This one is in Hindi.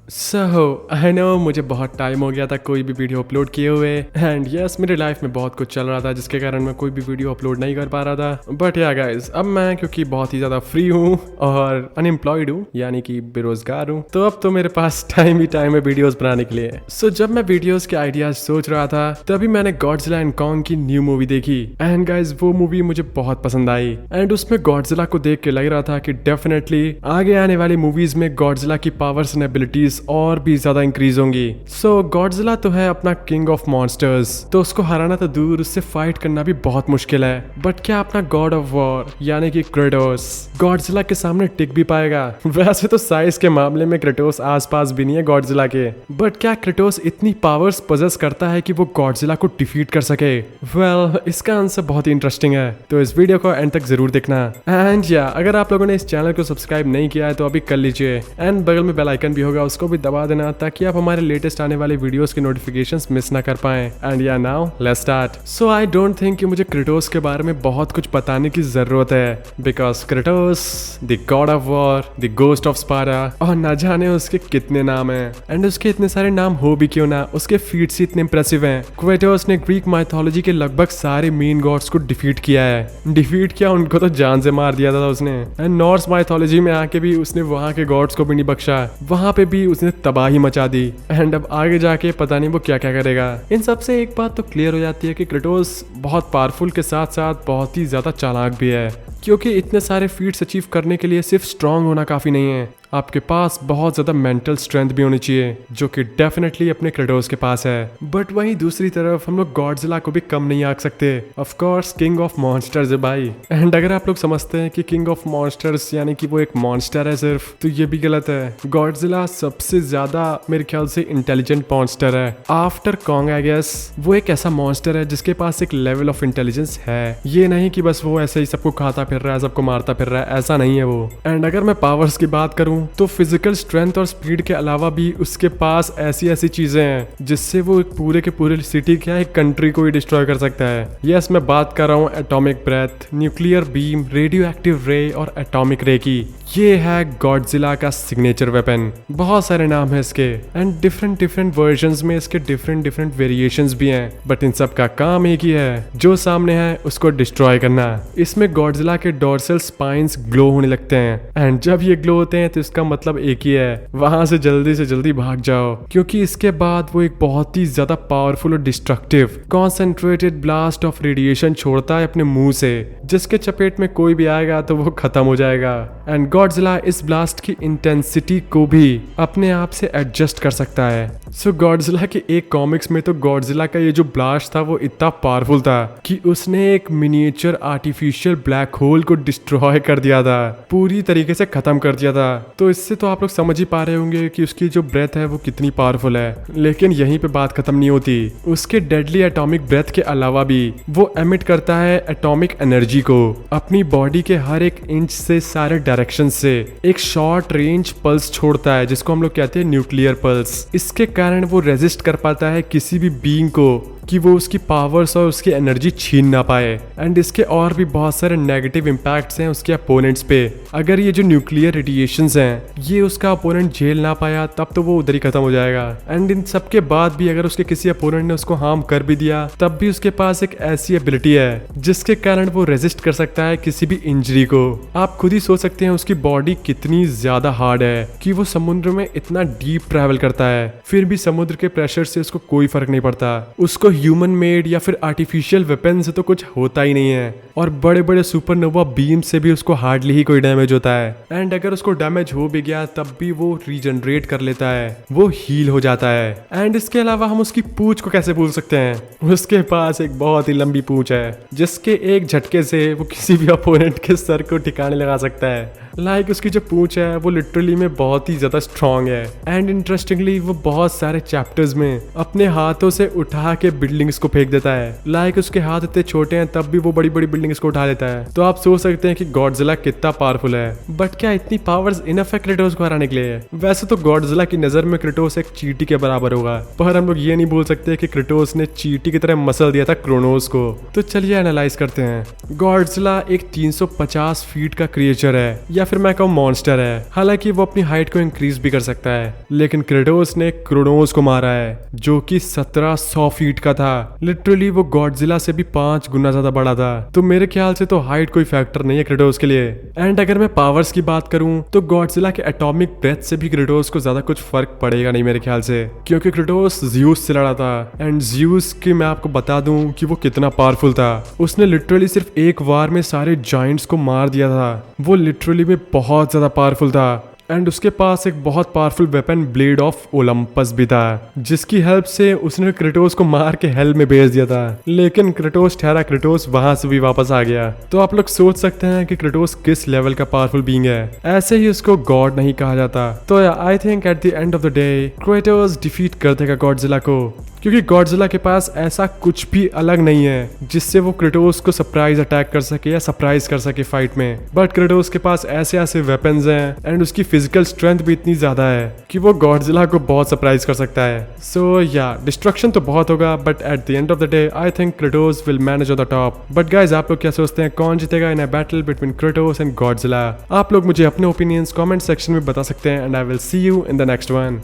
आई नो मुझे बहुत टाइम हो गया था कोई भी वीडियो अपलोड किए हुए एंड यस मेरे लाइफ में बहुत कुछ चल रहा था जिसके कारण मैं कोई भी वीडियो अपलोड नहीं कर पा रहा था। बट या गाइस अब मैं क्योंकि बहुत ही ज़्यादा फ्री हूँ और अनएम्प्लॉयड हूँ यानी कि बेरोजगार हूँ, तो अब तो मेरे पास टाइम ही टाइम है वीडियोस बनाने के लिए। सो जब मैं वीडियोस के आइडियाज सोच रहा था तभी मैंने गॉडजिला एंड कॉन्ग की न्यू मूवी देखी एंड गाइस वो मूवी मुझे बहुत पसंद आई एंड उसमें गॉडजिला को देख के लग रहा था कि डेफिनेटली आगे आने वाली मूवीज में गॉडजिला की पावर्स एंड एबिलिटीज और भी ज्यादा इंक्रीज होंगी। सो गॉडजिला तो है अपना किंग ऑफ मॉन्स्टर्स, तो उसको हराना तो दूर उससे फाइट करना भी बहुत मुश्किल है। बट क्या अपना गॉड ऑफ वॉर यानी कि क्रेटोस गॉडजिला के सामने टिक भी पाएगा? वैसे तो साइज के मामले में क्रेटोस आसपास भी नहीं है गॉडजिला के, बट क्या क्रेटोस इतनी पावर्स पोजेस करता है कि वो गॉडजिला को डिफीट कर सके? वेल इसका आंसर बहुत ही इंटरेस्टिंग है, तो इस वीडियो को एंड तक जरूर देखना। एंड या अगर आप लोगों ने इस चैनल को सब्सक्राइब नहीं किया है तो अभी कर लीजिए एंड बगल में बेल आइकन भी होगा उसको भी दबा देना ताकि आप हमारे लेटेस्ट आने वाले वीडियोस के नोटिफिकेशंस मिस ना कर पाएं। एंड या now let's start. So I don't think कि मुझे क्रेटोस के बारे में बहुत कुछ बताने की जरूरत है because Kratos the God of war, the ghost of Sparta, और ना जाने उसके कितने नाम हैं एंड उसके इतने सारे नाम हो भी क्यों ना, उसके फीट्स इतने इंप्रेसिव हैं। क्रेटोस ने ग्रीक माइथोलॉजी के लगभग सारे मेन गॉड्स को डिफीट किया है। डिफीट किया, उनको तो जान से मार दिया था उसने। एंड नॉर्स माइथोलॉजी में आके भी उसने वहां के गॉड्स को भी नहीं बख्शा, वहां पे भी उसने तबाही मचा दी। एंड अब आगे जाके पता नहीं वो क्या क्या करेगा। इन सबसे एक बात तो क्लियर हो जाती है कि क्रेटोस बहुत पावरफुल के साथ साथ बहुत ही ज्यादा चालाक भी है, क्योंकि इतने सारे फीट्स अचीव करने के लिए सिर्फ स्ट्रांग होना काफी नहीं है, आपके पास बहुत ज्यादा मेंटल स्ट्रेंथ भी होनी चाहिए जो कि डेफिनेटली अपने क्रेटोस के पास है। बट वहीं दूसरी तरफ हम लोग गॉडजिला को भी कम नहीं आंक सकते। Of course king of monsters है भाई। एंड अगर आप लोग समझते हैं कि किंग ऑफ मॉन्स्टर्स यानी कि वो एक मॉन्स्टर है सिर्फ, तो ये भी गलत है। गॉडजिला सबसे ज्यादा मेरे ख्याल से इंटेलिजेंट मॉन्स्टर है आफ्टर कॉन्ग आई गेस। वो एक ऐसा मॉन्स्टर है जिसके पास एक लेवल ऑफ इंटेलिजेंस है, ये नहीं कि बस वो ऐसे ही सबको खाता फिर रहा है, सबको मारता फिर रहा है, ऐसा नहीं है वो। एंड अगर मैं पावर्स की बात करूं तो फिजिकल स्ट्रेंथ और स्पीड के अलावा भी उसके पास ऐसी ऐसी चीजें हैं जिससे वो एक पूरे के पूरे सिटी क्या एक कंट्री को ही डिस्ट्रॉय कर सकता है। यस मैं बात कर रहा हूँ atomic breath, nuclear beam, radioactive ray और एटॉमिक रे की। ये है गॉडजिला का सिग्नेचर वेपन। बहुत सारे नाम है इसके एंड डिफरेंट वर्जन्स में इसके डिफरेंट वेरिएशंस भी हैं, बट इन सब का काम एक ही है, जो सामने है उसको डिस्ट्रॉय करना। इसमें गॉडजिला के डोर्सल स्पाइन्स ग्लो होने लगते हैं एंड जब ये ग्लो होते हैं तो इसका मतलब एक ही है, वहां से जल्दी भाग जाओ, क्योंकि इसके बाद वो एक बहुत ही ज्यादा पावरफुल और destructive concentrated blast of radiation छोड़ता है अपने मुंह से, जिसके चपेट में कोई भी आएगा तो वो खत्म हो जाएगा। एंड गॉडजिला इस ब्लास्ट की इंटेंसिटी को भी अपने आप से एडजस्ट कर सकता है। सो गॉडजिला के एक कॉमिक्स में तो गॉडजिला का ये जो ब्लास्ट था वो इतना पावरफुल था कि उसने एक मिनिएचर आर्टिफिशियल ब्लैक होल को डिस्ट्रॉय कर दिया था, पूरी तरीके से खत्म कर दिया था। तो इससे तो आप लोग समझ ही पा रहे होंगे कि उसकी जो ब्रेथ है वो कितनी पावरफुल है। लेकिन यहीं पे बात खत्म नहीं होती। उसके डेडली एटॉमिक ब्रेथ के अलावा भी वो एमिट करता है एटॉमिक एनर्जी को अपनी बॉडी के हर एक इंच से, सारे डायरेक्शन से एक शॉर्ट रेंज पल्स छोड़ता है जिसको हम लोग कहते हैं न्यूक्लियर पल्स। इसके कारण वो रेजिस्ट कर पाता है किसी भी बीइंग को कि वो उसकी पावर्स और उसकी एनर्जी छीन ना पाए। एंड इसके और भी बहुत सारे नेगेटिव इम्पैक्ट्स हैं उसके अपोनेंट्स पे। अगर ये जो न्यूक्लियर रेडिएशंस हैं ये उसका अपोनेंट झेल ना पाया तब तो वो उधर ही खत्म हो जाएगा। एंड इन सब के बाद भी अगर उसके किसी अपोनेंट ने उसको हार्म कर भी दिया तब भी उसके पास एक ऐसी एबिलिटी है जिसके कारण वो रेजिस्ट कर सकता है किसी भी इंजरी को। आप खुद ही सोच सकते हैं उसकी बॉडी कितनी ज्यादा हार्ड है कि वो समुद्र में इतना डीप ट्रैवल करता है, फिर भी समुद्र के प्रेशर से उसको कोई फर्क नहीं पड़ता। उसको ह्यूमन मेड या फिर आर्टिफिशियल वेपन से तो कुछ होता ही नहीं है, और बड़े बड़े सुपरनोवा बीम से भी उसको हार्डली ही कोई डैमेज होता है। एंड अगर उसको डैमेज हो भी गया तब भी वो रीजनरेट कर लेता है, वो हील हो जाता है। एंड इसके अलावा हम उसकी पूंछ को कैसे भूल सकते हैं, उसके पास एक बहुत ही लंबी पूंछ है जिसके एक झटके से वो किसी भी अपोनेंट के सर को ठिकाने लगा सकता है। लाइक उसकी जो पूंछ है वो लिटरली में बहुत ही ज्यादा स्ट्रांग है। एंड इंटरेस्टिंगली वो बहुत सारे चैप्टर्स में अपने हाथों से उठा के बिल्डिंग्स को फेंक देता है। लाइक उसके हाथ इतने छोटे हैं तब भी वो बड़ी बड़ी बिल्डिंग्स को उठा लेता है। तो आप सोच सकते हैं कि गॉडजिला कितना पावरफुल है, बट क्या इतनी पावर्स इनफ है क्रेटोस को हराने के लिए? वैसे तो गॉडजिला की नजर में क्रेटोस एक चींटी के बराबर होगा, पर हम लोग ये नहीं बोल सकते कि क्रेटोस ने चींटी की तरह मसल दिया था क्रोनोस को। तो चलिए एनालाइज करते हैं। गॉडजिला एक 350 फीट का क्रिएचर है, या फिर मैं कहूँ मॉन्स्टर है। हालांकि वो अपनी हाइट को इंक्रीज भी कर सकता है, लेकिन क्रेटोस ने क्रोनोस को मारा है जो कि 1700 फीट का था। लिटरली वो गॉडजिला से भी 5 गुना ज्यादा बड़ा था। तो मेरे ख्याल से तो हाइट कोई फैक्टर नहीं है क्रेटोस के लिए। एंड अगर मैं पावर्स की बात करूं तो गॉडजिला के एटॉमिक ब्रेथ से भी क्रेटोस को ज्यादा कुछ फर्क पड़ेगा नहीं मेरे ख्याल से, क्योंकि क्रेटोस ज़्यूस से लड़ा था। एंड ज़्यूस की मैं आपको बता दूं कि वो कितना पावरफुल था। उसने लिटरली सिर्फ एक वार में सारे जायंट्स को मार दिया था। वो लिटरली में बहुत ज्यादा पावरफुल था। एंड उसके पास एक बहुत powerful weapon blade of Olympus भी था, जिसकी हेल्प से उसने क्रेटोस को मार के हेल में भेज दिया था। लेकिन क्रेटोस ठहरा क्रेटोस वहां से भी वापस आ गया। तो आप लोग सोच सकते हैं कि क्रेटोस किस लेवल का पावरफुल बीइंग है। ऐसे ही उसको गॉड नहीं कहा जाता। तो I think eight the end of the day Kratos defeat कर देगा गॉडजिला को, क्योंकि गॉडजिला के पास ऐसा कुछ भी अलग नहीं है जिससे वो क्रेटोस को सरप्राइज अटैक कर सके या सरप्राइज कर सके फाइट में। बट क्रेटोस के पास ऐसे ऐसे वेपन्स हैं एंड उसकी फिजिकल स्ट्रेंथ भी इतनी ज्यादा है कि वो गॉडजिला को बहुत सरप्राइज कर सकता है। सो या डिस्ट्रक्शन तो बहुत होगा, but at the end of the day I think Kratos will manage on the top. But guys आप लोग क्या सोचते हैं, कौन जीतेगा in a battle between Kratos and Godzilla? आप लोग मुझे अपने ओपिनियंस कमेंट सेक्शन में बता सकते हैं and I will see you in the next one.